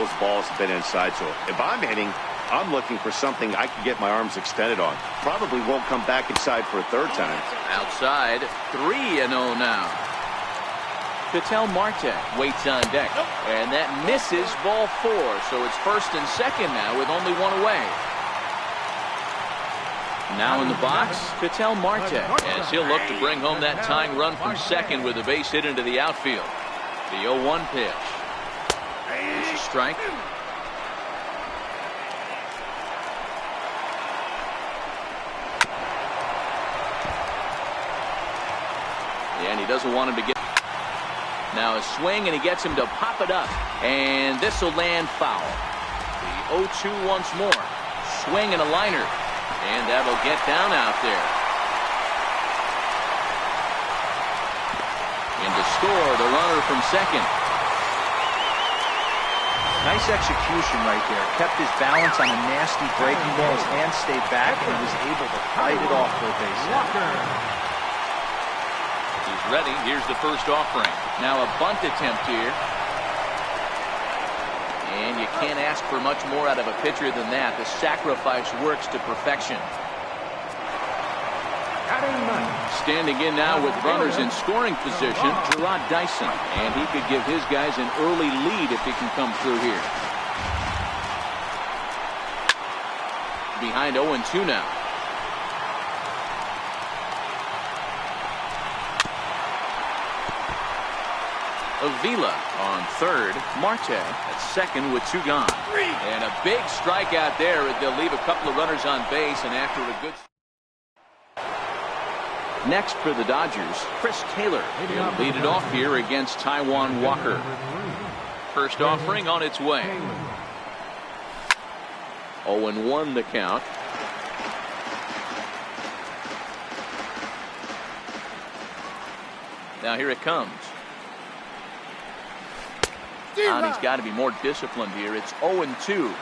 those balls have been inside. So if I'm hitting, I'm looking for something I can get my arms extended on. Probably won't come back inside for a third time. Outside, 3-0 now. Ketel Marte waits on deck, and that misses ball 4. So it's first and second now with only one away. Now in the box, Ketel Marte, as he'll look to bring home that tying run from second with a base hit into the outfield. The 0-1 pitch. Here's a strike. And he doesn't want him to get. Now a swing, and he gets him to pop it up. And this will land foul. The 0-2 once more. Swing and a liner. And that'll get down out there. And to score, the runner from second. Nice execution right there. Kept his balance on a nasty breaking ball. His hands stayed back, and he was able to fight it off for a base hit. He's ready. Here's the first offering. Now a bunt attempt here. And you can't ask for much more out of a pitcher than that. The sacrifice works to perfection. Standing in now with runners in scoring position, Gerard Dyson. And he could give his guys an early lead if he can come through here. Behind 0-2 now. Avila on third. Marte at second with 2 gone. And a big strikeout there. They'll leave a couple of runners on base, and after a good. Next for the Dodgers, Chris Taylor. He'll lead it off here against Taijuan Walker. First offering on its way. 0-1 the count. Now here it comes. And he's got to be more disciplined here. It's 0-2.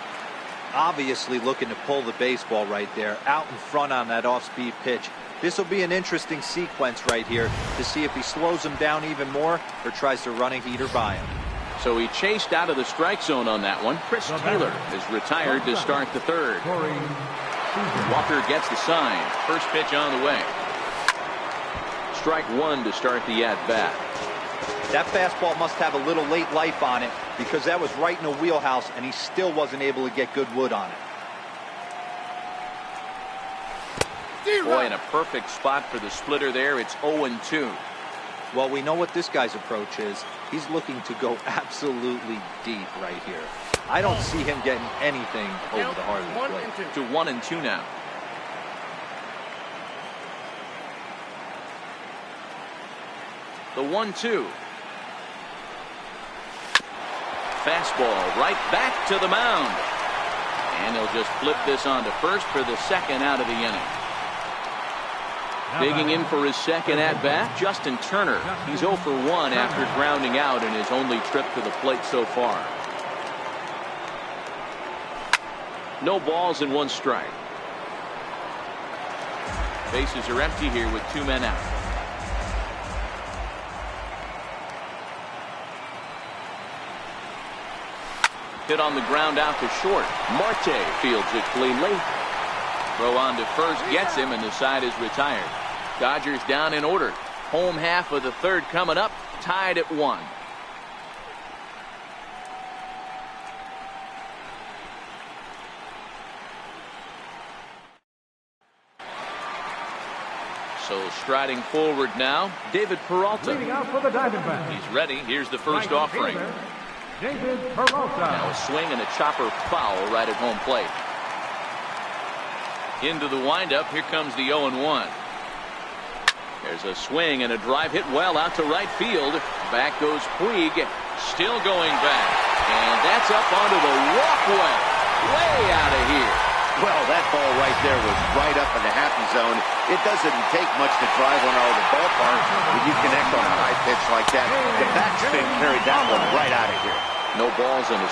Obviously looking to pull the baseball right there. Out in front on that off-speed pitch. This will be an interesting sequence right here to see if he slows him down even more or tries to run a heater by him. So he chased out of the strike zone on that one. Chris Taylor is retired to start the third. Walker gets the sign. First pitch on the way. Strike 1 to start the at-bat. That fastball must have a little late life on it because that was right in the wheelhouse, and he still wasn't able to get good wood on it. Boy, in a perfect spot for the splitter there. It's 0-2. Well, we know what this guy's approach is. He's looking to go absolutely deep right here. I don't see him getting anything over the heart of the plate. To 1-2 now. The 1-2. Fastball right back to the mound. And he'll just flip this on to first for the second out of the inning. Digging in for his second at-bat, Justin Turner. He's 0 for 1 after grounding out in his only trip to the plate so far. No balls and 1 strike. Bases are empty here with 2 men out. Hit on the ground out to short. Marte fields it cleanly. Throw on to first gets him, and the side is retired. Dodgers down in order. Home half of the third coming up. Tied at 1. So striding forward now, David Peralta. He's ready. Here's the first offering. David Peralta. Now a swing and a chopper foul right at home plate. Into the windup. Here comes the 0-1. There's a swing and a drive hit well out to right field. Back goes Puig. Still going back. And that's up onto the walkway. Way out of here. Well, that ball right there was right up in the happy zone. It doesn't take much to drive one out of the ballpark when you connect on a high pitch like that. The backspin carried that one right out of here. No balls in his.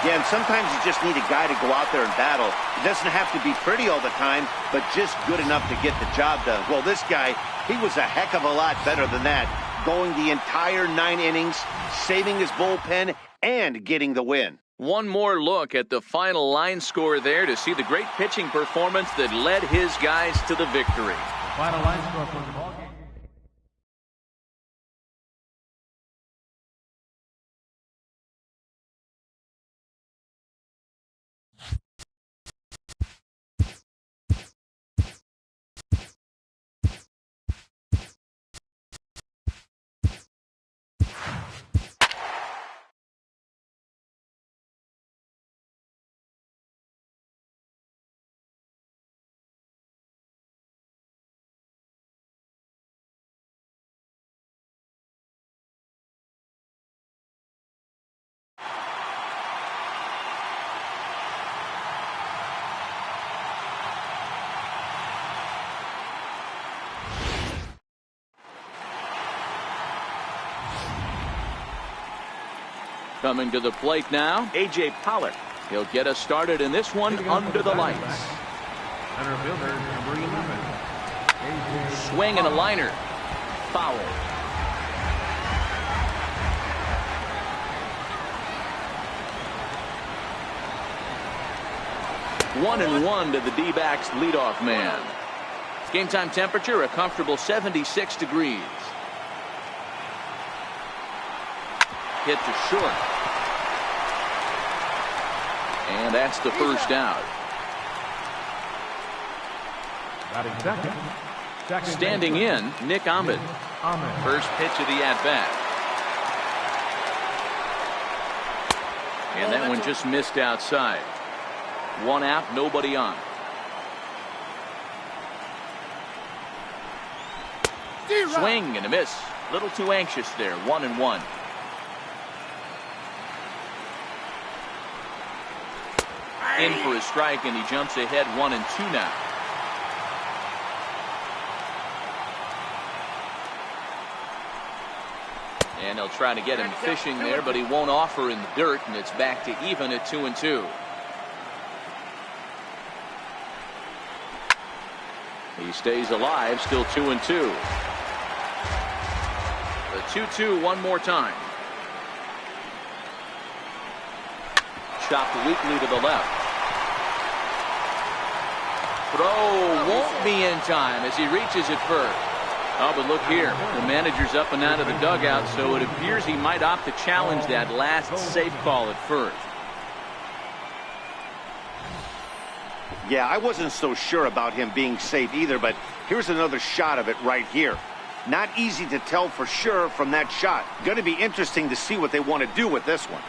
Again, sometimes you just need a guy to go out there and battle. It doesn't have to be pretty all the time, but just good enough to get the job done. Well, this guy, he was a heck of a lot better than that, going the entire 9 innings, saving his bullpen, and getting the win. One more look at the final line score there to see the great pitching performance that led his guys to the victory. Final line score for the ball game. Coming to the plate now, A.J. Pollard. He'll get us started in this one under the lights. Center fielder, number 11. AJ Swing and a liner. Foul. One and one to the D-backs leadoff man. Game time temperature, a comfortable 76 degrees. Hit to short. And that's the first out. batting second. Standing in, Nick Ahmed. First pitch of the at-bat. And that one just missed outside. One out, nobody on. Swing and a miss. A little too anxious there. 1-1. In for a strike, and he jumps ahead 1-2 now. And they'll try to get him fishing there, but he won't offer in the dirt, and it's back to even at 2-2. He stays alive, still 2-2. The 2-2 one more time. Chopped weakly to the left. Throw won't be in time as he reaches it first. Oh, but look here. The manager's up and out of the dugout, so it appears he might opt to challenge that last safe call at first. Yeah, I wasn't so sure about him being safe either, but here's another shot of it right here. Not easy to tell for sure from that shot. Going to be interesting to see what they want to do with this one.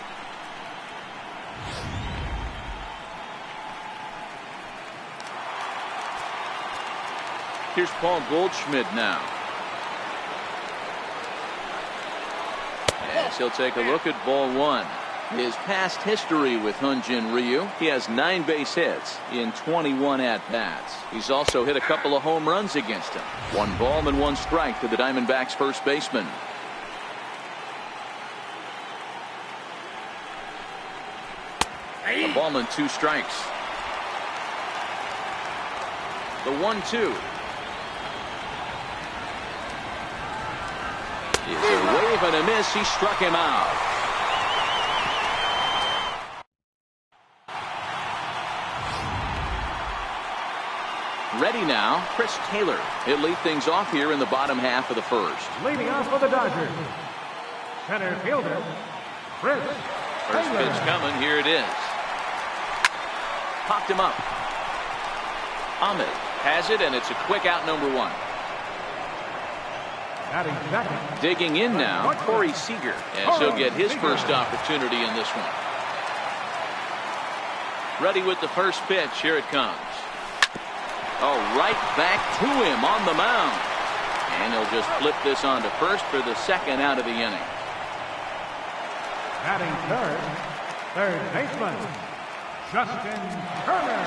Here's Paul Goldschmidt now. As he'll take a look at ball one. His past history with Hyun-Jin Ryu. He has 9 base hits in 21 at-bats. He's also hit a couple of home runs against him. 1 ball and 1 strike to the Diamondbacks first baseman. A ball and 2 strikes. The 1-2. It's a wave and a miss. He struck him out. Ready now, Chris Taylor. He'll lead things off here in the bottom half of the first. Leading off for the Dodgers, center fielder, Chris First Taylor. pitch coming. Here it is. Popped him up. Ahmed has it, and it's a quick out, number 1. Batting second. Digging in now, Corey Seager, as he'll get his first opportunity in this one. Ready with the first pitch. Here it comes. Oh, right back to him on the mound. And he'll just flip this on to first for the second out of the inning. Batting third baseman, Justin Turner.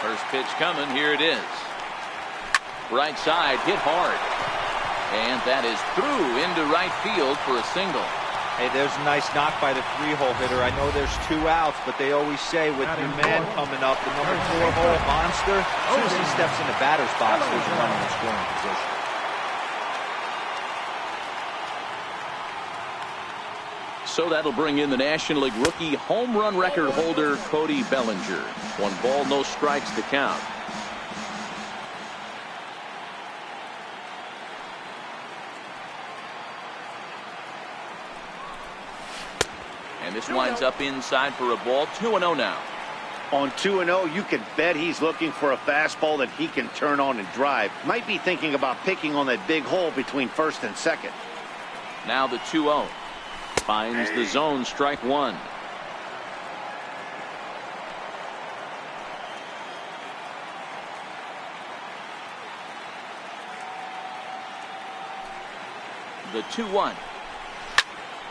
First pitch coming. Here it is. Right side, hit hard. And that is through into right field for a single. Hey, there's a nice knock by the 3-hole hitter. I know there's 2 outs, but they always say with your man coming up, the number 4-hole monster, as soon as he steps in the batter's box, there's a runner in scoring position. So that'll bring in the National League rookie home run record holder Cody Bellinger. 1 ball, no strikes to count. And this winds up inside for a ball. 2-0 now. On 2-0, you can bet he's looking for a fastball that he can turn on and drive. Might be thinking about picking on that big hole between first and second. Now the 2-0. Finds the zone, strike 1. The 2-1.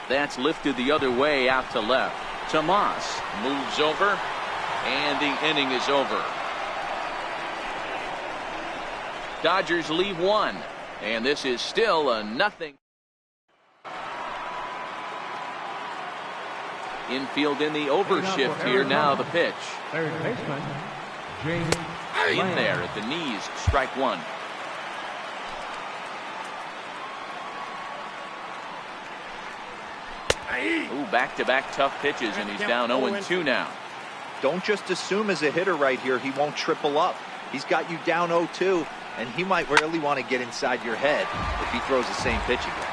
That's lifted the other way out to left. Tomas moves over, and the inning is over. Dodgers leave 1, and this is still a nothing. Infield in the overshift here. Now the pitch. Third baseman, James In there at the knees, strike 1. Ooh, back-to-back tough pitches, and he's down 0-2 now. Don't just assume as a hitter right here he won't triple up. He's got you down 0-2, and he might really want to get inside your head if he throws the same pitch again.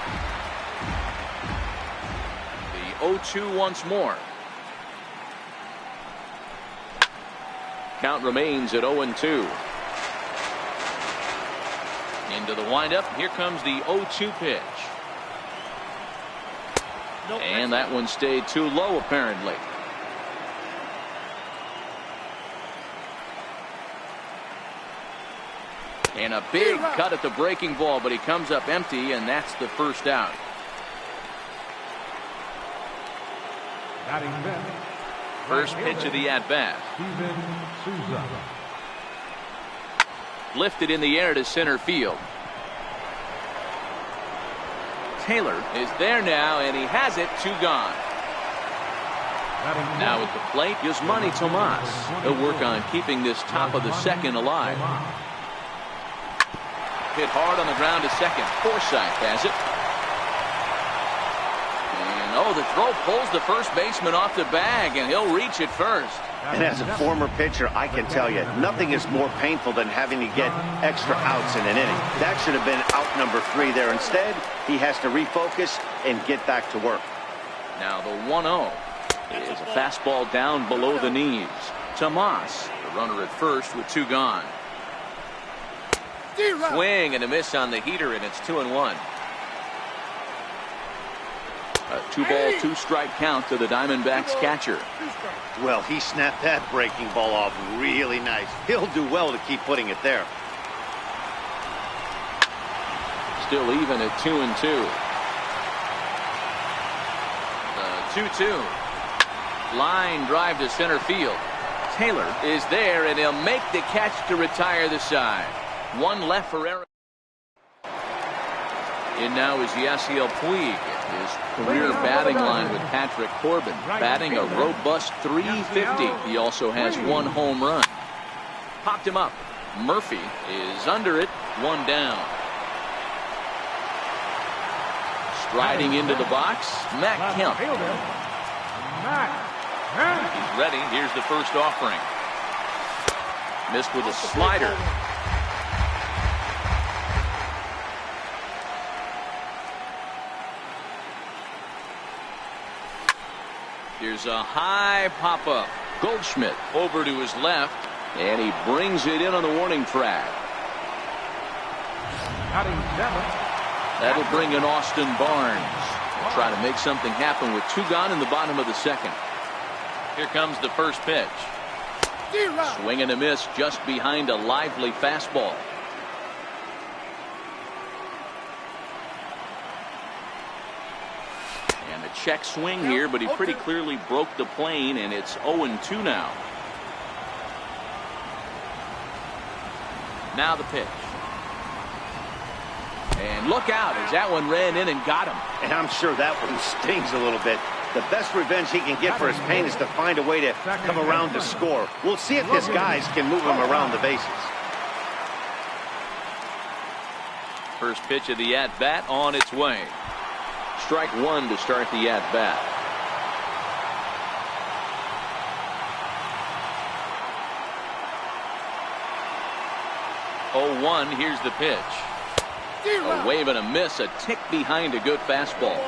The 0-2 once more. Count remains at 0-2. Into the windup. Here comes the 0-2 pitch. And that one stayed too low, apparently. And a big cut at the breaking ball, but he comes up empty, and that's the first out. batting fifth. First pitch of the at-bat. Steven Souza. Lifted in the air to center field. Taylor is there now, and he has it. 2 gone. Now at the plate is Manny Tomas. He'll work on keeping this top of the second alive. Hit hard on the ground to second. Forsythe has it. And the throw pulls the first baseman off the bag, and he'll reach it first. And as a former pitcher, I can tell you, nothing is more painful than having to get extra outs in an inning. That should have been out number 3 there. Instead, he has to refocus and get back to work. Now the 1-0 is a fastball down below the knees. Tomas, the runner at first with 2 gone. Swing and a miss on the heater, and it's 2-1. A 2-ball, 2-strike count to the Diamondbacks catcher. Well, he snapped that breaking ball off really nice. He'll do well to keep putting it there. Still even at 2-2. The 2-2. Line drive to center field. Taylor is there, and he'll make the catch to retire the side. 1 left for Aaron. In now is Yasiel Puig. His career batting line with Patrick Corbin, batting a robust .350. He also has 1 home run. Popped him up. Murphy is under it. 1 down. Striding into the box, Matt Kemp. He's ready. Here's the first offering. Missed with a slider. Here's a high pop-up. Goldschmidt over to his left, and he brings it in on the warning track. That'll bring in Austin Barnes. He'll try to make something happen with 2 gone in the bottom of the second. Here comes the first pitch. Swing and a miss just behind a lively fastball. Check swing here, but he pretty clearly broke the plane, and it's 0-2 now. Now the pitch. And look out as that one ran in and got him. And I'm sure that one stings a little bit. The best revenge he can get for his pain is to find a way to come around to score. We'll see if his guys can move him around the bases. First pitch of the at-bat on its way. Strike one to start the at-bat. Oh, 1, here's the pitch. A wave and a miss, a tick behind a good fastball.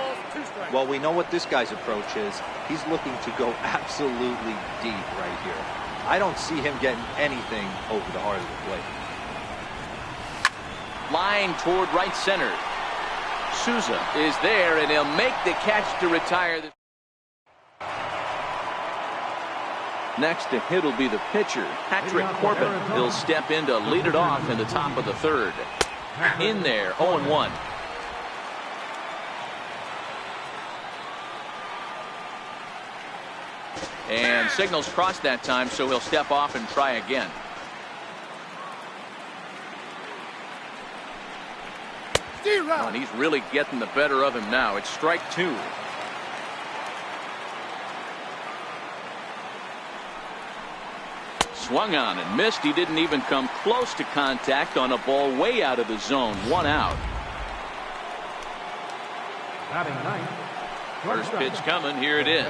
Well, we know what this guy's approach is. He's looking to go absolutely deep right here. I don't see him getting anything over the heart of the plate. Line toward right center. Souza is there, and he'll make the catch to retire. Next to hit will be the pitcher, Patrick Corbin. He'll step in to lead it off in the top of the third. In there, 0-1. And signals crossed that time, so he'll step off and try again. Oh, and he's really getting the better of him now. It's strike two. Swung on and missed. He didn't even come close to contact on a ball way out of the zone. 1 out. First pitch coming. Here it is.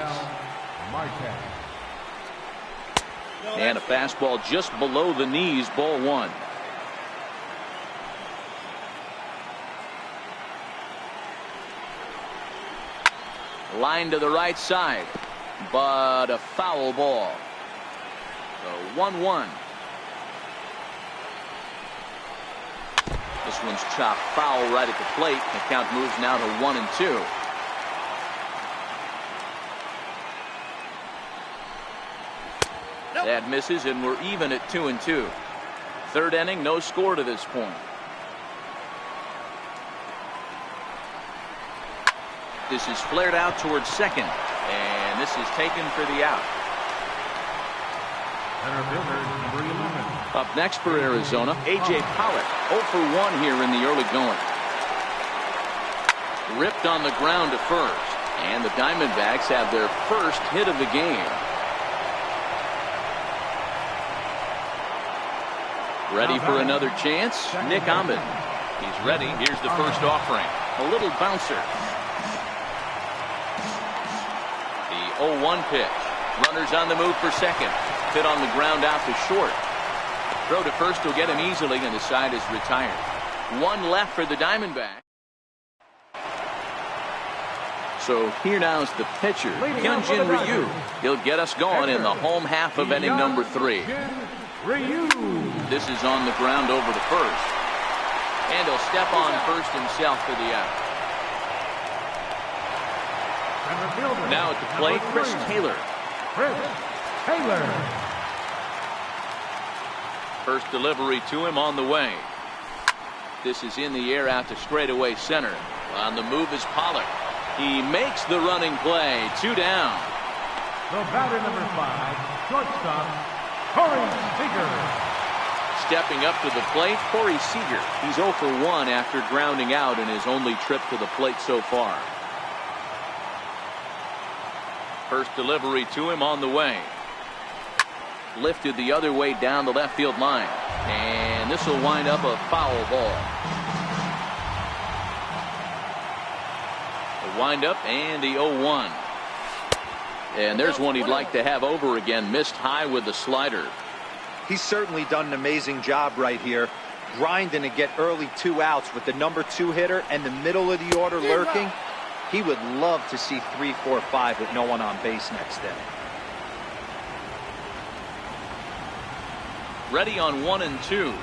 And a fastball just below the knees. Ball 1. Line to the right side, but a foul ball. So 1-1. This one's chopped foul right at the plate. The count moves now to 1-2. That misses, and we're even at 2-2. Third inning, no score to this point. This is flared out towards second, and this is taken for the out. Up next for Arizona, A.J. Pollock, 0 for 1 here in the early going. Ripped on the ground to first, and the Diamondbacks have their first hit of the game. Ready for another chance? Nick Ahmed. He's ready. Here's the first offering. A little bouncer. The 0-1 pitch. Runners on the move for second. Hit on the ground out to short. Throw to first will get him easily, and the side is retired. 1 left for the Diamondbacks. So here now is the pitcher, Hyunjin Ryu. He'll get us going in the home half of inning number 3. This is on the ground over to first. And he'll step on first himself for the out. Now at the plate, Chris Taylor. First delivery to him on the way. This is in the air out to straightaway center. On the move is Pollock. He makes the running play. 2 down. The batter number 5, shortstop, Corey Seager. Stepping up to the plate, Corey Seager. He's 0 for 1 after grounding out in his only trip to the plate so far. First delivery to him on the way. Lifted the other way down the left field line. And this will wind up a foul ball. The windup and the 0-1. And there's one he'd like to have over again. Missed high with the slider. He's certainly done an amazing job right here, grinding to get early 2 outs with the number 2 hitter and the middle of the order lurking. He would love to see 3, 4, 5 with no one on base next inning. Ready on 1 and 2.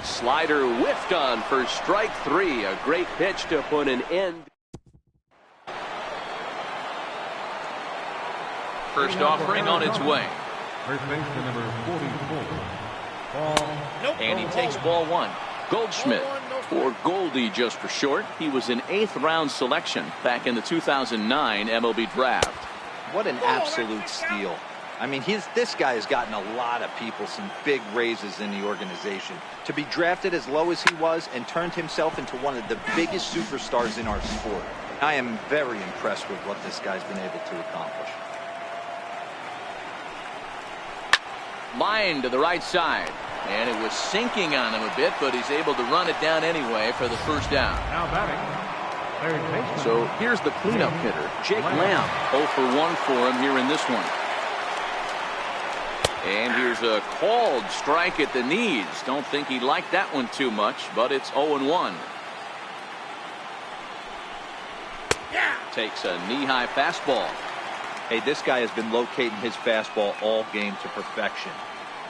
Slider whiffed on for strike 3. A great pitch to put an end. First offering on its way. First baseman number 44. And he takes ball 1. Goldschmidt, or Goldie just for short. He was an 8th round selection back in the 2009 MLB draft. What an absolute steal. I mean, this guy has gotten a lot of people some big raises in the organization. To be drafted as low as he was and turned himself into one of the biggest superstars in our sport. I am very impressed with what this guy's been able to accomplish. Line to the right side. And it was sinking on him a bit, but he's able to run it down anyway for the first down. Now batting, third baseman. So here's the cleanup hitter, Jake Lamb. 0 for 1 for him here in this one. And here's a called strike at the knees. Don't think he liked that one too much, but it's 0-1. Takes a knee-high fastball. Hey, this guy has been locating his fastball all game to perfection.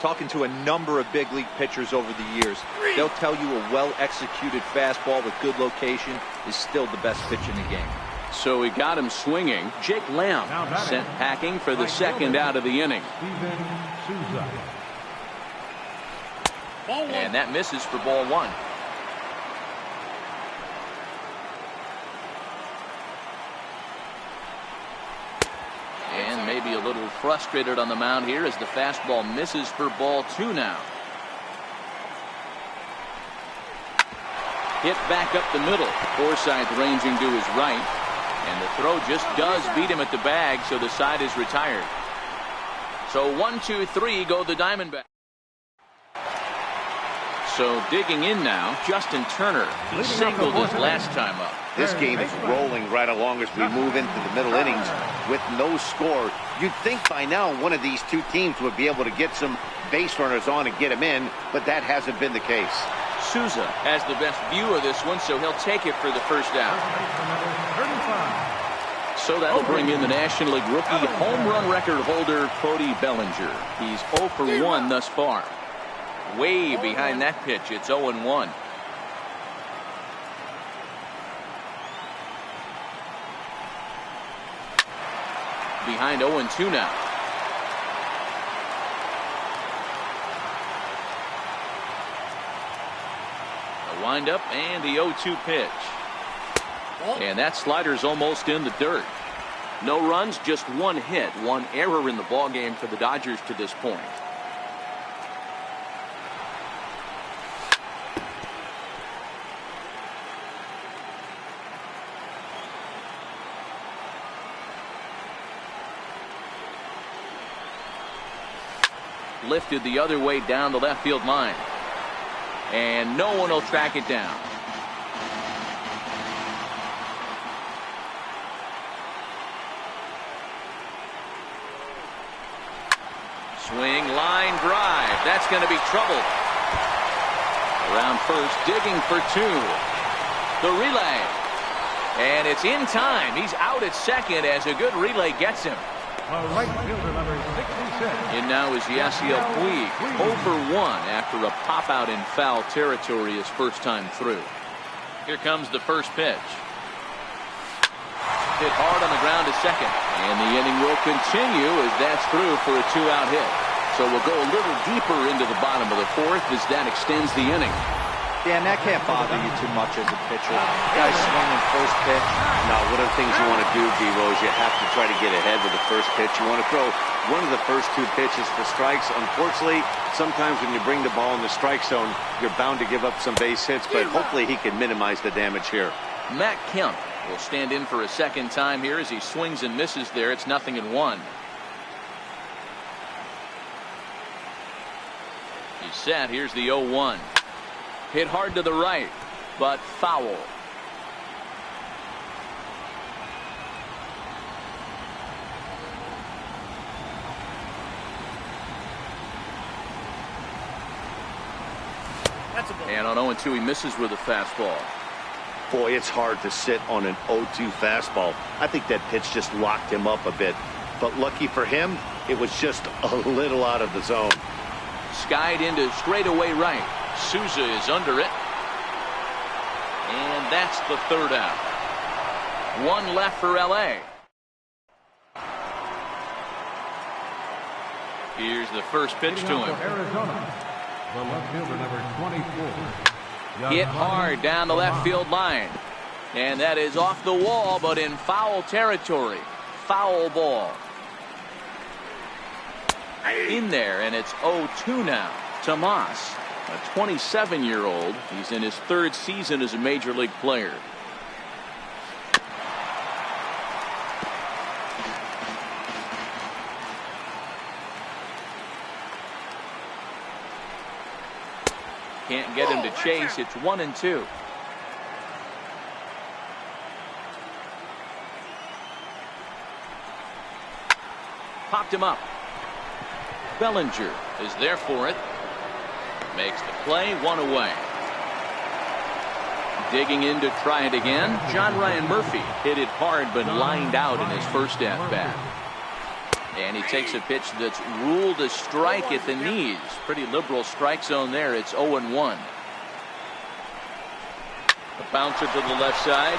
Talking to a number of big league pitchers over the years, they'll tell you a well-executed fastball with good location is still the best pitch in the game. So he got him swinging. Jake Lamb sent packing for the second out of the inning. And that misses for ball 1. And maybe a little frustrated on the mound here as the fastball misses for ball 2 now. Hit back up the middle. Forsythe ranging to his right. And the throw just does beat him at the bag, so the side is retired. So 1, 2, 3 go the Diamondbacks. So digging in now, Justin Turner. He singled his last time up. This game is rolling right along as we move into the middle innings with no score. You'd think by now one of these two teams would be able to get some base runners on and get them in, but that hasn't been the case. Souza has the best view of this one, so he'll take it for the first down. So that'll bring in the National League rookie home run record holder, Cody Bellinger. He's 0 for 1 thus far. Way behind that pitch, it's 0-1. Behind 0-2 now. A windup and the 0-2 pitch. And that slider's almost in the dirt. No runs, just one hit, one error in the ballgame for the Dodgers to this point. Lifted the other way down the left field line. And no one will track it down. Swing, line drive. That's going to be trouble. Around first, digging for 2. The relay. And it's in time. He's out at second as a good relay gets him. Right fielder number 66. And now is Yasiel Puig, 0 for 1 after a pop out in foul territory his first time through. Here comes the first pitch. Hit hard on the ground to second. And the inning will continue as that's through for a 2-out hit. So we'll go a little deeper into the bottom of the 4th as that extends the inning. Dan, that can't bother you too much as a pitcher. Guys swinging first pitch. Now, one of the things you want to do, D-Rose, you have to try to get ahead with the first pitch. You want to throw one of the first 2 pitches for strikes. Unfortunately, sometimes when you bring the ball in the strike zone, you're bound to give up some base hits, but hopefully he can minimize the damage here. Matt Kemp will stand in for a second time here as he swings and misses there. It's 0-1. He's set. Here's the 0-1. Hit hard to the right, but foul. And on 0-2, he misses with a fastball. Boy, it's hard to sit on an 0-2 fastball. I think that pitch just locked him up a bit. But lucky for him, it was just a little out of the zone. Skied into straightaway right. Souza is under it. And that's the 3rd out. 1 left for L.A. Here's the first pitch to him. Arizona, the left fielder number 24. Hit hard down the left field line. And that is off the wall, but in foul territory. Foul ball. in there, and it's 0-2 now. Tomas, a 27-year-old. He's in his 3rd season as a major league player. Can't get him to chase. It's 1-2. Popped him up. Bellinger is there for it. Makes the play, 1 away. Digging in to try it again. John Ryan Murphy hit it hard but lined out in his first at-bat. And he takes a pitch that's ruled a strike at the knees. Pretty liberal strike zone there. It's 0-1. A bouncer to the left side.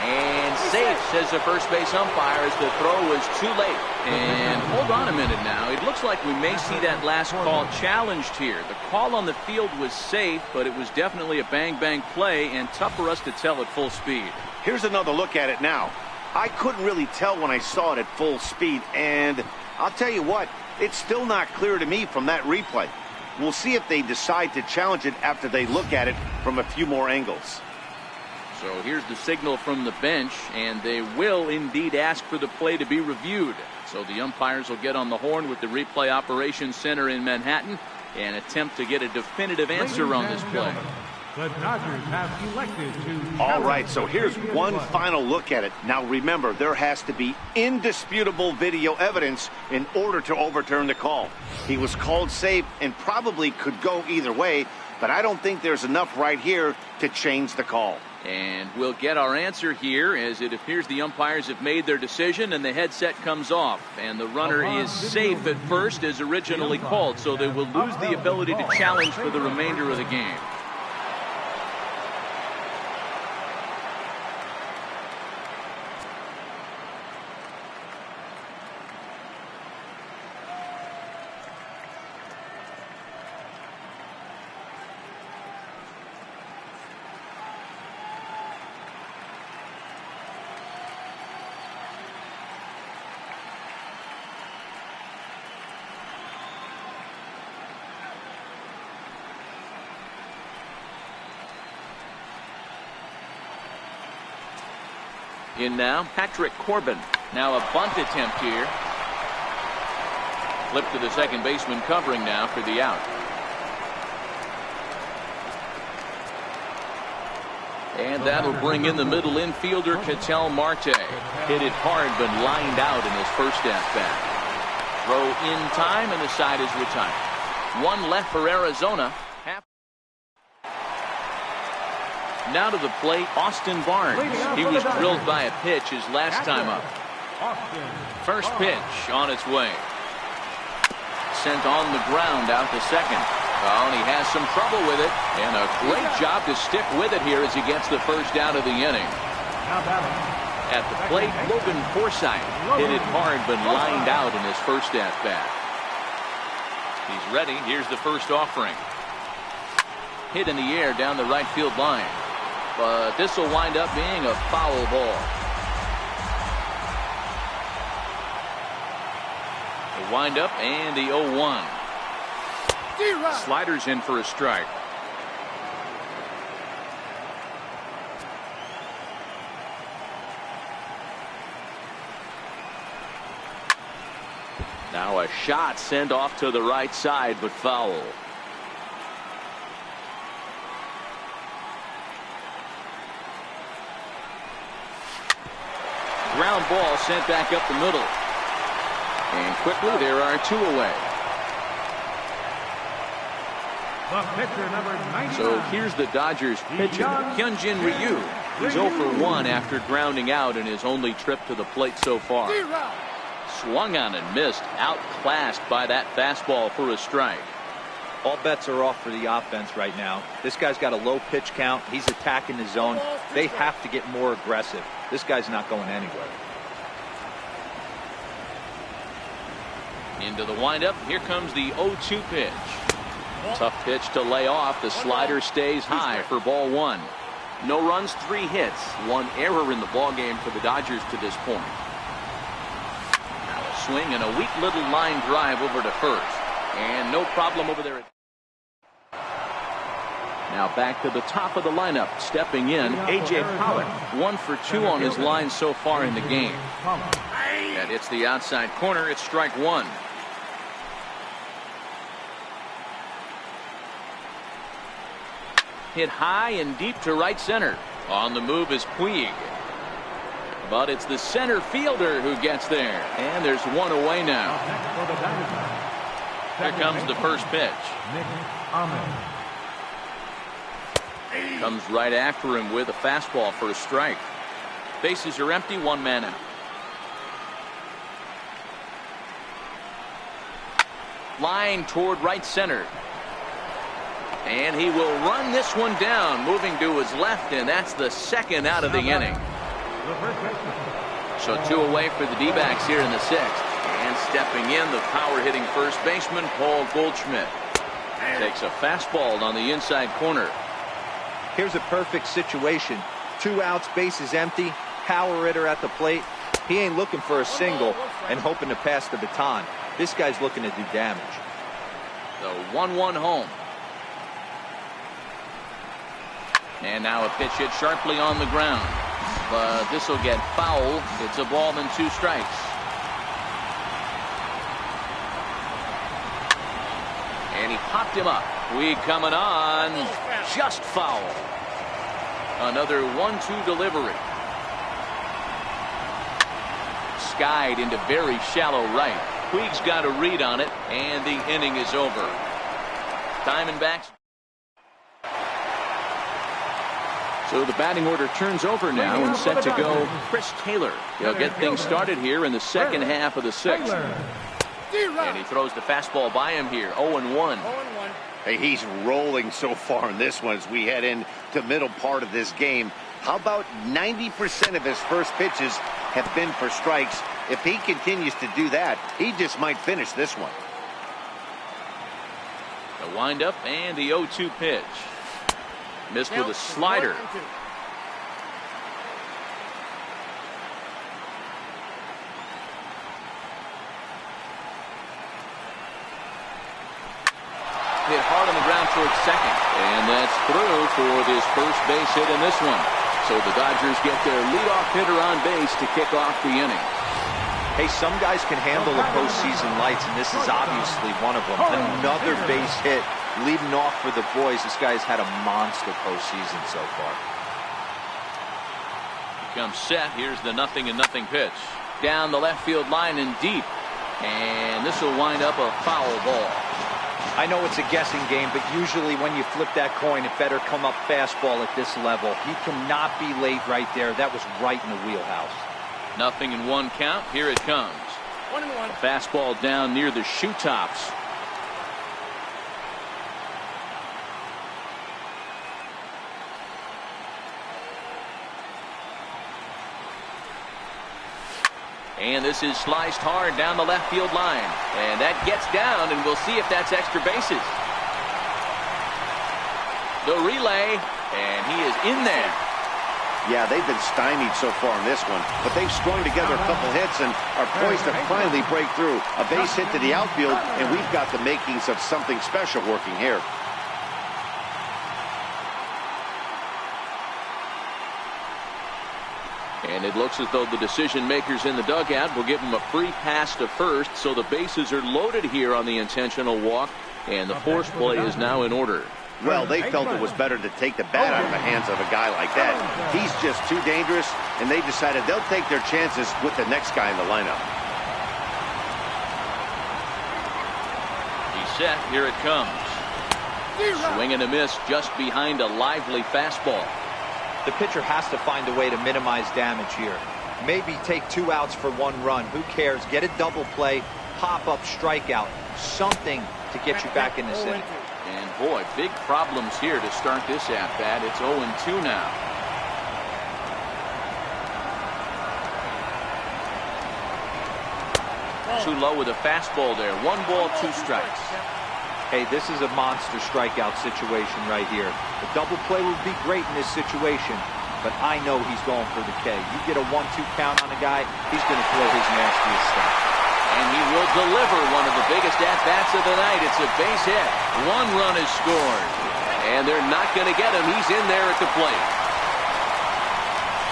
And safe, says the first base umpire, as the throw was too late. And hold on a minute now. It looks like we may see that last call challenged here. The call on the field was safe, but it was definitely a bang-bang play and tough for us to tell at full speed. Here's another look at it now. I couldn't really tell when I saw it at full speed, and I'll tell you what, it's still not clear to me from that replay. We'll see if they decide to challenge it after they look at it from a few more angles. So here's the signal from the bench, and they will indeed ask for the play to be reviewed. So the umpires will get on the horn with the replay operations center in Manhattan and attempt to get a definitive answer on this play. The Dodgers have elected to... All right, so here's one final look at it. Now remember, there has to be indisputable video evidence in order to overturn the call. He was called safe and probably could go either way, but I don't think there's enough right here to change the call. And we'll get our answer here, as it appears the umpires have made their decision and the headset comes off. And the runner is safe at first as originally called, so they will lose the ability to challenge for the remainder of the game. In now, Patrick Corbin. Now a bunt attempt here. Flip to the second baseman covering now for the out. And that'll bring in the middle infielder, Ketel Marte. Hit it hard but lined out in his first at-bat. Throw in time and the side is retired. One left for Arizona. Now to the plate, Austin Barnes. He was drilled by a pitch his last time up. First pitch on its way. Sent on the ground out to second. Oh, and he has some trouble with it. And a great job to stick with it here as he gets the first out of the inning. At the plate, Logan Forsythe hit it hard but lined out in his first at-bat. He's ready. Here's the first offering. Hit in the air down the right field line. But this will wind up being a foul ball. The windup and the 0-1. Sliders in for a strike. Now a shot sent off to the right side, but foul. Ground ball sent back up the middle. And quickly there are 2 away. The pitcher, number 99. So here's the Dodgers pitcher, Hyunjin Ryu. He's 0 for 1 after grounding out in his only trip to the plate so far. Swung on and missed, outclassed by that fastball for a strike. All bets are off for the offense right now. This guy's got a low pitch count. He's attacking the zone. They have to get more aggressive. This guy's not going anywhere. Into the windup. Here comes the 0-2 pitch. Tough pitch to lay off. The slider stays high for ball 1. No runs, 3 hits. 1 error in the ballgame for the Dodgers to this point. Now a swing and a weak little line drive over to first. And no problem over there. Now back to the top of the lineup. Stepping in, A.J. Pollock. 1 for 2 on his line so far in the game. That hits the outside corner. It's strike one. Hit high and deep to right center. On the move is Puig. But it's the center fielder who gets there. And there's one away now. Here comes the first pitch. Comes right after him with a fastball for a strike. Bases are empty, one man out. Line toward right center. And he will run this one down, moving to his left, and that's the second out of the inning. So 2 away for the D-backs here in the 6th. And stepping in, the power-hitting first baseman, Paul Goldschmidt. Takes a fastball on the inside corner. Here's a perfect situation. 2 outs, bases empty, power hitter at the plate. He ain't looking for a single and hoping to pass the baton. This guy's looking to do damage. The 1-1 home. And now a pitch hit sharply on the ground. But this will get foul. It's a ball and 2 strikes. And he popped him up. We coming on. Just foul. Another 1-2 delivery. Skied into very shallow right. Puig's got a read on it, and the inning is over. Diamondbacks. So the batting order turns over now and set to go Chris Taylor. He'll get things started here in the second half of the 6th. And he throws the fastball by him here. 0-1. Hey, he's rolling so far in this one as we head into the middle part of this game. How about 90% of his first pitches have been for strikes? If he continues to do that, he just might finish this one. The windup and the 0-2 pitch. Missed with a slider. Hit hard on the ground towards second. And that's through for this first base hit in this one. So the Dodgers get their leadoff hitter on base to kick off the inning. Hey, some guys can handle the postseason lights, and this is obviously one of them. Another base hit leading off for the boys. This guy's had a monster postseason so far. He comes set. Here's the 0-0 pitch. Down the left field line and deep. And this will wind up a foul ball. I know it's a guessing game, but usually when you flip that coin, it better come up fastball at this level. He cannot be late right there. That was right in the wheelhouse. 0-1 count. Here it comes. 1-1. A fastball down near the shoe tops. And this is sliced hard down the left field line. And that gets down, and we'll see if that's extra bases. The relay, and he is in there. Yeah, they've been stymied so far in this one, but they've strung together a couple hits and are poised to finally break through. A base hit to the outfield, and we've got the makings of something special working here. And it looks as though the decision makers in the dugout will give him a free pass to first, so the bases are loaded here on the intentional walk, and the force play is now in order. Well, they felt it was better to take the bat out of the hands of a guy like that. He's just too dangerous, and they decided they'll take their chances with the next guy in the lineup. He's set. Here it comes. Swing and a miss just behind a lively fastball. The pitcher has to find a way to minimize damage here. Maybe take 2 outs for 1 run. Who cares? Get a double play, pop up, strikeout, something to get you back in this inning. And boy, big problems here to start this at bat. It's 0-2 now. Too low with a fastball there. 1 ball, 2 strikes. Hey, this is a monster strikeout situation right here. The double play would be great in this situation, but I know he's going for the K. You get a 1-2 count on a guy, he's going to throw his nastiest stuff. And deliver one of the biggest at-bats of the night. It's a base hit. 1 run is scored. And they're not going to get him. He's in there at the plate.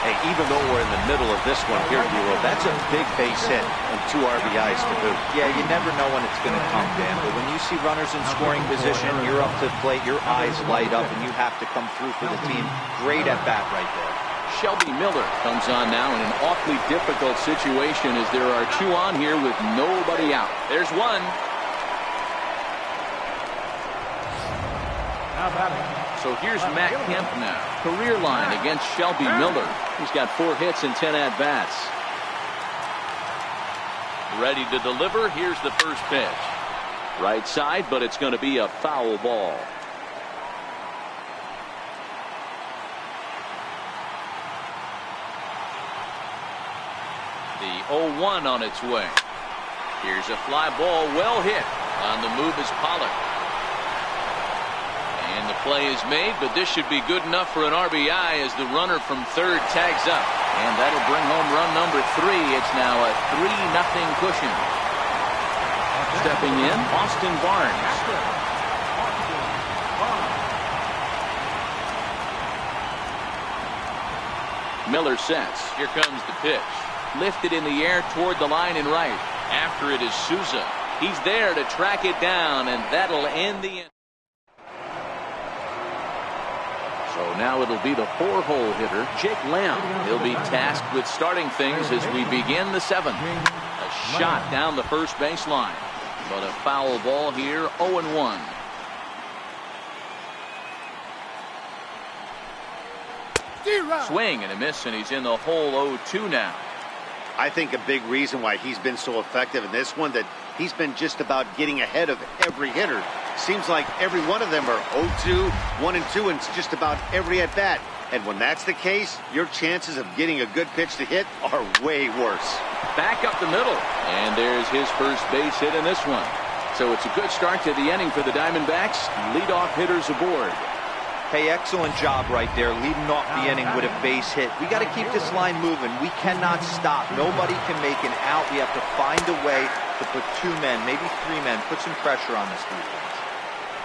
Hey, even though we're in the middle of this one here, Dero, that's a big base hit and 2 RBIs to boot. Yeah, you never know when it's going to come, Dan. But when you see runners in scoring position, you're up to the plate, your eyes light up, and you have to come through for the team. Great at bat right there. Shelby Miller comes on now in an awfully difficult situation as there are 2 on here with nobody out. There's 1. So here's Matt Kemp now. Career line against Shelby Miller. He's got 4 hits and 10 at-bats. Ready to deliver. Here's the first pitch. Right side, but it's going to be a foul ball. The 0-1 on its way. Here's a fly ball, well hit. On the move is Pollard. And the play is made, but this should be good enough for an RBI as the runner from third tags up. And that'll bring home run number 3. It's now a 3-0 cushion. Stepping in, Austin Barnes. Miller sets. Here comes the pitch. Lifted in the air toward the line and right. After it is Souza. He's there to track it down, and that'll end the inning. So now it'll be the 4-hole hitter, Jake Lamb. He'll be tasked with starting things as we begin the 7th. A shot down the first baseline, but a foul ball here, 0-1. Swing and a miss, and he's in the hole 0-2 now. I think a big reason why he's been so effective in this one that he's been just about getting ahead of every hitter. Seems like every one of them are 0-2, 1-2, and it's just about every at bat. And when that's the case, your chances of getting a good pitch to hit are way worse. Back up the middle, and there's his first base hit in this one. So it's a good start to the inning for the Diamondbacks. Leadoff hitters aboard. Hey, excellent job right there, leading off the inning with a base hit. We got to keep this line moving. We cannot stop. Nobody can make an out. We have to find a way to put 2 men, maybe 3 men, put some pressure on this defense.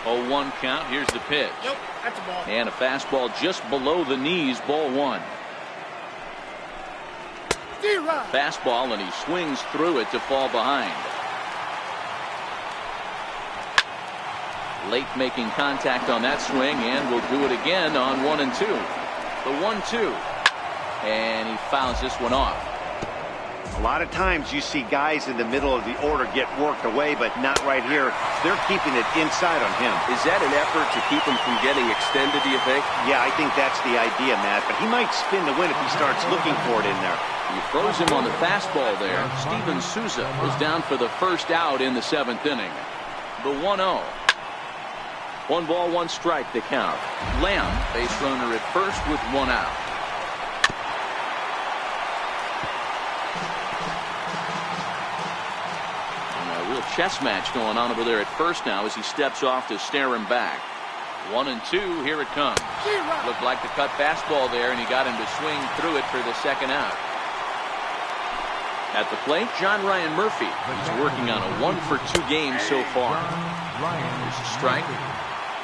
0-1 count. Here's the pitch. Nope, that's a ball. And a fastball just below the knees, ball 1. Fastball, and he swings through it to fall behind. Late making contact on that swing, and will do it again on 1 and 2. The 1-2, and he fouls this one off. A lot of times you see guys in the middle of the order get worked away, but not right here. They're keeping it inside on him. Is that an effort to keep him from getting extended, do you think? Yeah, I think that's the idea, Matt, but he might spin the win if he starts looking for it in there. He throws him on the fastball there. Steven Souza was down for the first out in the 7th inning. The 1-0. 1 ball, 1 strike to count. Lamb, base runner at first with 1 out. And a real chess match going on over there at first now as he steps off to stare him back. 1 and 2, here it comes. Looked like the cut fastball there, and he got him to swing through it for the 2nd out. At the plate, John Ryan Murphy. He's working on a 1-for-2 game so far. There's a strike.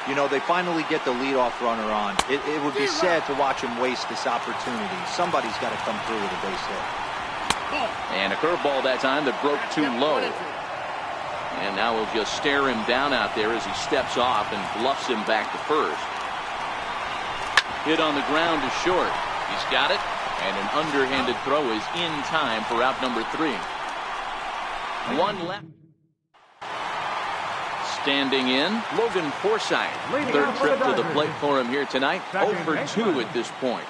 You know, they finally get the leadoff runner on. It would be sad to watch him waste this opportunity. Somebody's got to come through with a base hit. And a curveball that time that broke too low. And now we'll just stare him down out there as he steps off and bluffs him back to first. Hit on the ground to short. He's got it. And an underhanded throw is in time for out number 3. 1 left. Standing in, Logan Forsythe. 3rd trip to the plate for him here tonight. 0 for 2 at this point.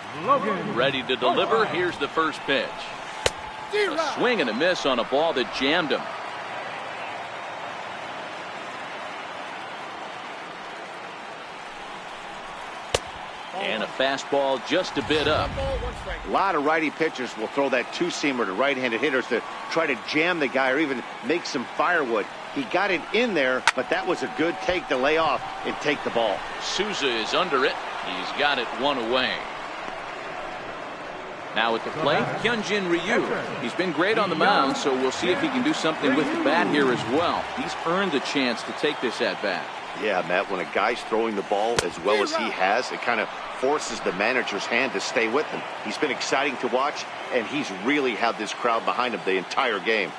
Ready to deliver. Here's the first pitch. A swing and a miss on a ball that jammed him. And a fastball just a bit up. A lot of righty pitchers will throw that 2-seamer to right-handed hitters to try to jam the guy or even make some firewood. He got it in there, but that was a good take to lay off and take the ball. Souza is under it. He's got it 1 away. Now at the plate, Hyunjin Ryu. He's been great on the mound, so we'll see if he can do something with the bat here as well. He's earned the chance to take this at bat. Yeah, Matt, when a guy's throwing the ball as well as he has, it kind of forces the manager's hand to stay with him. He's been exciting to watch, and he's really had this crowd behind him the entire game.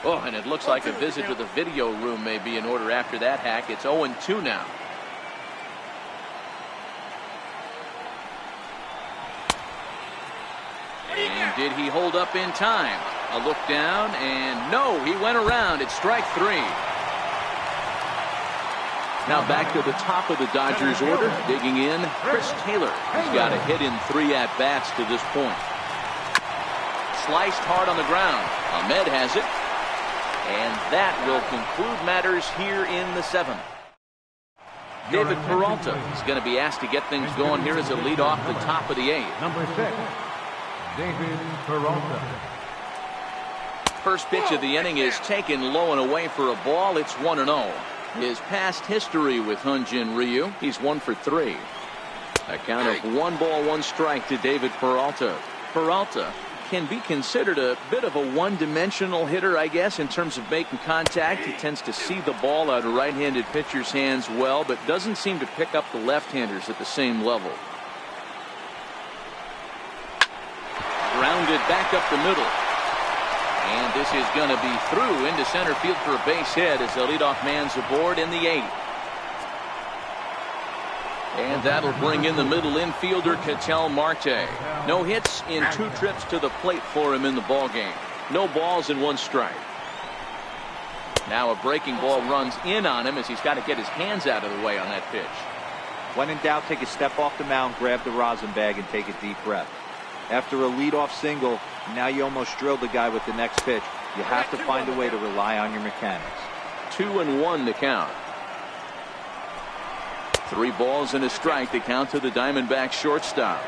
Oh, and it looks like a visit to the video room may be in order after that hack. It's 0-2 now. And did he hold up in time? A look down, and no, he went around. It's strike 3. Now back to the top of the Dodgers order. Digging in, Chris Taylor. He's got a hit in 3 at-bats to this point. Sliced hard on the ground. Ahmed has it. And that will conclude matters here in the 7th. David Peralta is going to be asked to get things going here as a lead off the top of the 8th. Number 6, David Peralta. First pitch of the inning is taken low and away for a ball. It's 1-0. His past history with Hyunjin Ryu, he's 1 for 3. A count of 1 ball, 1 strike to David Peralta. Peralta can be considered a bit of a one-dimensional hitter, I guess, in terms of making contact. He tends to see the ball out of right-handed pitchers' hands well, but doesn't seem to pick up the left-handers at the same level. Grounded back up the middle. And this is going to be through into center field for a base hit as the leadoff man's aboard in the 8th. And that'll bring in the middle infielder, Ketel Marte. No hits in 2 trips to the plate for him in the ballgame. No balls and 1 strike. Now a breaking ball runs in on him as he's got to get his hands out of the way on that pitch. When in doubt, take a step off the mound, grab the rosin bag, and take a deep breath. After a leadoff single, now you almost drilled the guy with the next pitch. You have to find a way to rely on your mechanics. 2-1 to count. 3 balls and a strike to count to the Diamondback shortstop.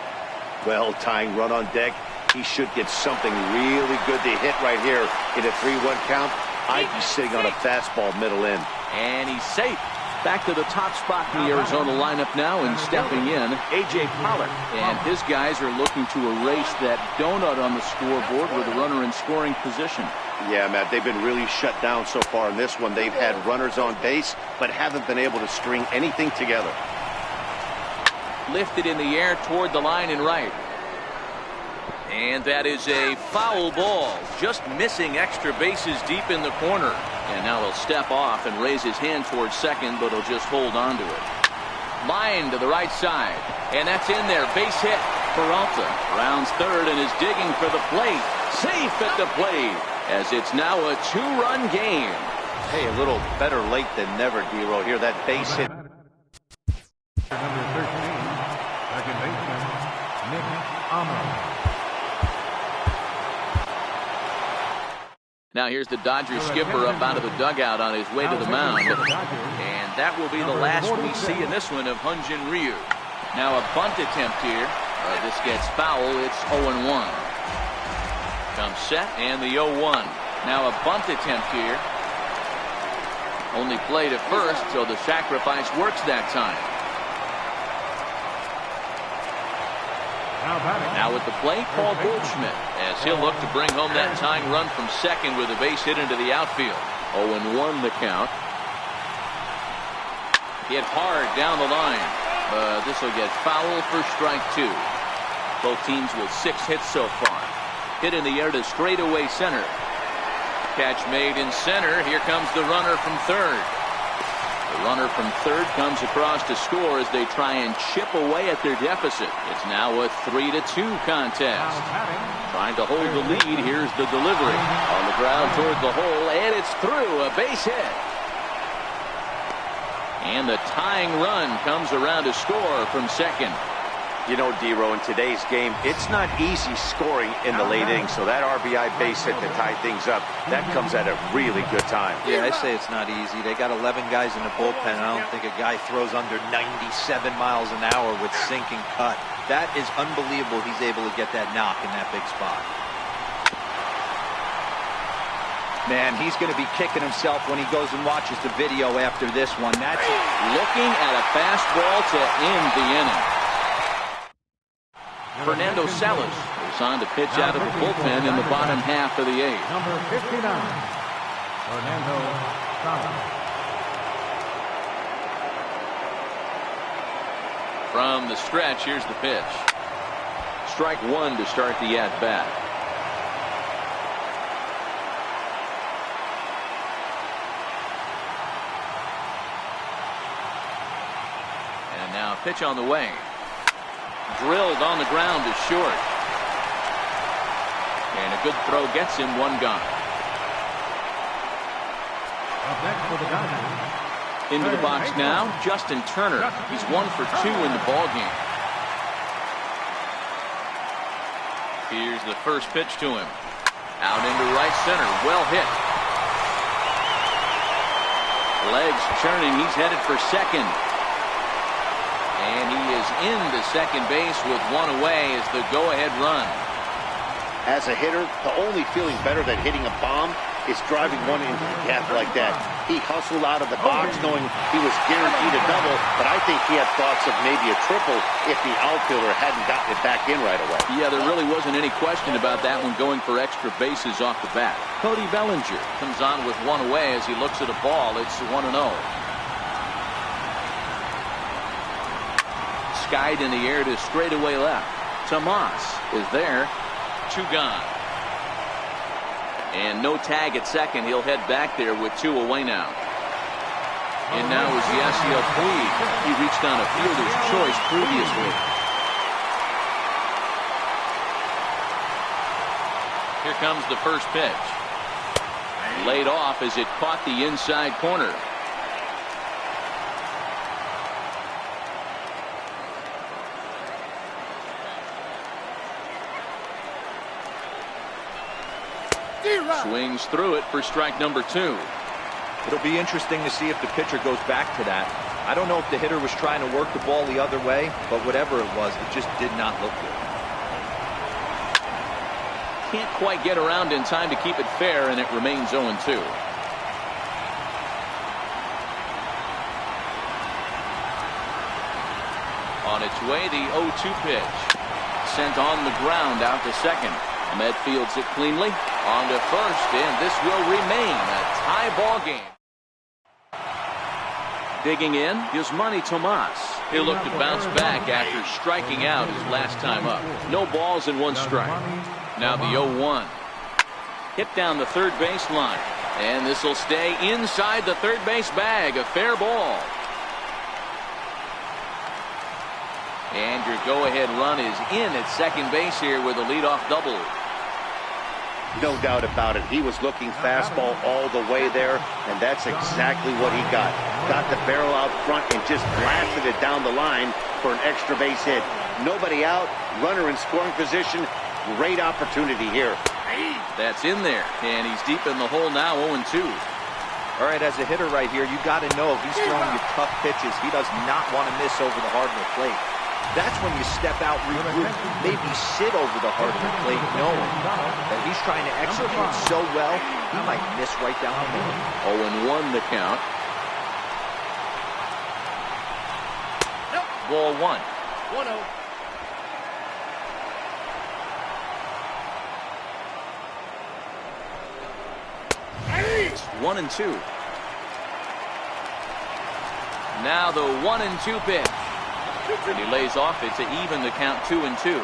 Well, tying run on deck. He should get something really good to hit right here in a 3-1 count. I'd be sitting on a fastball middle in. And he's safe. Back to the top spot in the Arizona lineup now, and stepping in, A.J. Pollock. And his guys are looking to erase that donut on the scoreboard with a runner in scoring position. Yeah, Matt, they've been really shut down so far in this one. They've had runners on base, but haven't been able to string anything together. Lifted in the air toward the line and right. And that is a foul ball, just missing extra bases deep in the corner. And now he'll step off and raise his hand towards second, but he'll just hold on to it. Line to the right side, and that's in there. Base hit. Peralta rounds third and is digging for the plate. Safe at the plate, as it's now a 2-run game. Hey, a little better late than never, D-Row. Here, that base hit. Number 13, second baseman, Nick Ahmed. Now here's the Dodgers skipper up out of the dugout on his way to the mound. And that will be the last we see in this one of Hyunjin Ryu. Now a bunt attempt here. This gets foul. It's 0-1. Comes set and the 0-1. Now a bunt attempt here. Only played at first, so the sacrifice works that time. Now at the plate, Paul Goldschmidt, as he'll look to bring home that tying run from second with a base hit into the outfield. 0-1 the count. Hit hard down the line, but this will get foul for strike 2. Both teams with 6 hits so far. Hit in the air to straightaway center. Catch made in center. Here comes the runner from third. The runner from third comes across to score as they try and chip away at their deficit. It's now a 3-2 contest. Trying to hold the lead. Here's the delivery. On the ground toward the hole, and it's through. A base hit. And the tying run comes around to score from second. You know, D-Row, in today's game, it's not easy scoring in the late innings, so that RBI base hit to tie things up, that comes at a really good time. Yeah, I say it's not easy. They got 11 guys in the bullpen. I don't think a guy throws under 97 miles an hour with sinking cut. That is unbelievable he's able to get that knock in that big spot. Man, he's going to be kicking himself when he goes and watches the video after this one. That's looking at a fastball to end the inning. Fernando Salas is on to pitch out of the bullpen in the bottom half of the 8th. Number 59, Fernando Salas. From the stretch, here's the pitch. Strike one to start the at-bat. And now pitch on the way. Drilled on the ground to short. And a good throw gets him one gone. Up next for the Dodgers. Into the box now, Justin Turner. He's 1 for 2 in the ballgame. Here's the first pitch to him. Out into right center. Well hit. Legs churning. He's headed for second. And he is into second base with one away as the go-ahead run. As a hitter, the only feeling better than hitting a bomb is driving one into the gap like that. He hustled out of the box knowing he was guaranteed a double, but I think he had thoughts of maybe a triple if the outfielder hadn't gotten it back in right away. Yeah, there really wasn't any question about that one going for extra bases off the bat. Cody Bellinger comes on with one away as he looks at a ball. It's 1-0. Skied in the air to straightaway left. Tomas is there. 2 gone. And no tag at second. He'll head back there with 2 away now. And now is Yasiel Puig. He reached on a fielder's choice previously. Here comes the first pitch. Laid off as it caught the inside corner. Swings through it for strike number 2. It'll be interesting to see if the pitcher goes back to that. I don't know if the hitter was trying to work the ball the other way, but whatever it was, it just did not look good. Can't quite get around in time to keep it fair, and it remains 0-2. On its way, the 0-2 pitch. Sent on the ground out to second. Ahmed fields it cleanly. On to first, and this will remain a tie ball game. Digging in is Manny Tomas. He'll look to bounce back after striking out his last time up. No balls and 1 strike. Now the 0-1. Hit down the third base line. And this will stay inside the third base bag. A fair ball. And your go-ahead run is in at second base here with a leadoff double. No doubt about it. He was looking fastball all the way there, and that's exactly what he got. Got the barrel out front and just blasted it down the line for an extra base hit. Nobody out, runner in scoring position. Great opportunity here. That's in there, and he's deep in the hole now, 0-2. All right, as a hitter right here, you got to know if he's throwing you tough pitches, he does not want to miss over the hard of the plate. That's when you step out, regroup, maybe sit over the hard of the plate, knowing that he's trying to execute so well, he might miss right down the middle. 0-1 the count. Ball 1. 1-0. It's 1-2. Now the 1-2 pitch. And he lays off it to even the count 2-2.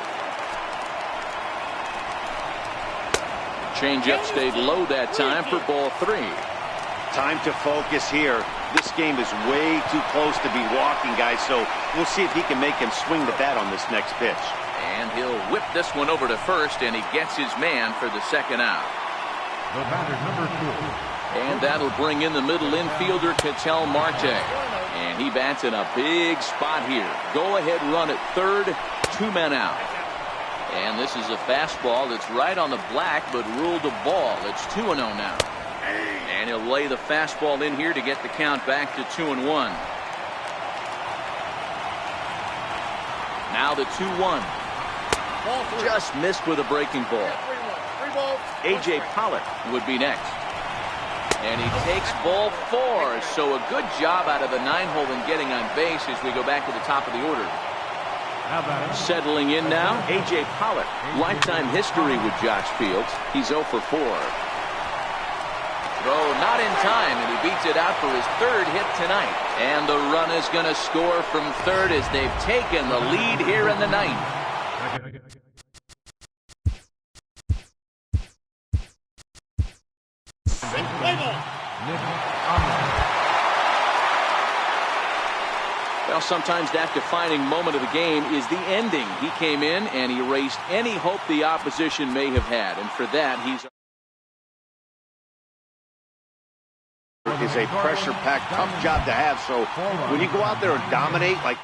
Changeup stayed low that time for ball 3. Time to focus here. This game is way too close to be walking, guys, so we'll see if he can make him swing the bat on this next pitch. And he'll whip this one over to first, and he gets his man for the second out. The batter, number 2. And that'll bring in the middle infielder, Ketel Marte. And he bats in a big spot here. Go-ahead run at third, 2 men out. And this is a fastball that's right on the black, but ruled a ball. It's 2-0 now. And he'll lay the fastball in here to get the count back to 2-1. Now the 2-1. Just missed with a breaking ball. A.J. Pollock would be next. And he takes ball 4. So a good job out of the 9-hole in getting on base as we go back to the top of the order. Settling in now, A.J. Pollock. Lifetime history with Josh Fields. He's 0 for 4. Throw not in time, and he beats it out for his 3rd hit tonight. And the run is going to score from 3rd as they've taken the lead here in the 9th. Well, sometimes that defining moment of the game is the ending. He came in and erased any hope the opposition may have had, and for that he's is a pressure-packed, tough job to have. So when you go out there and dominate like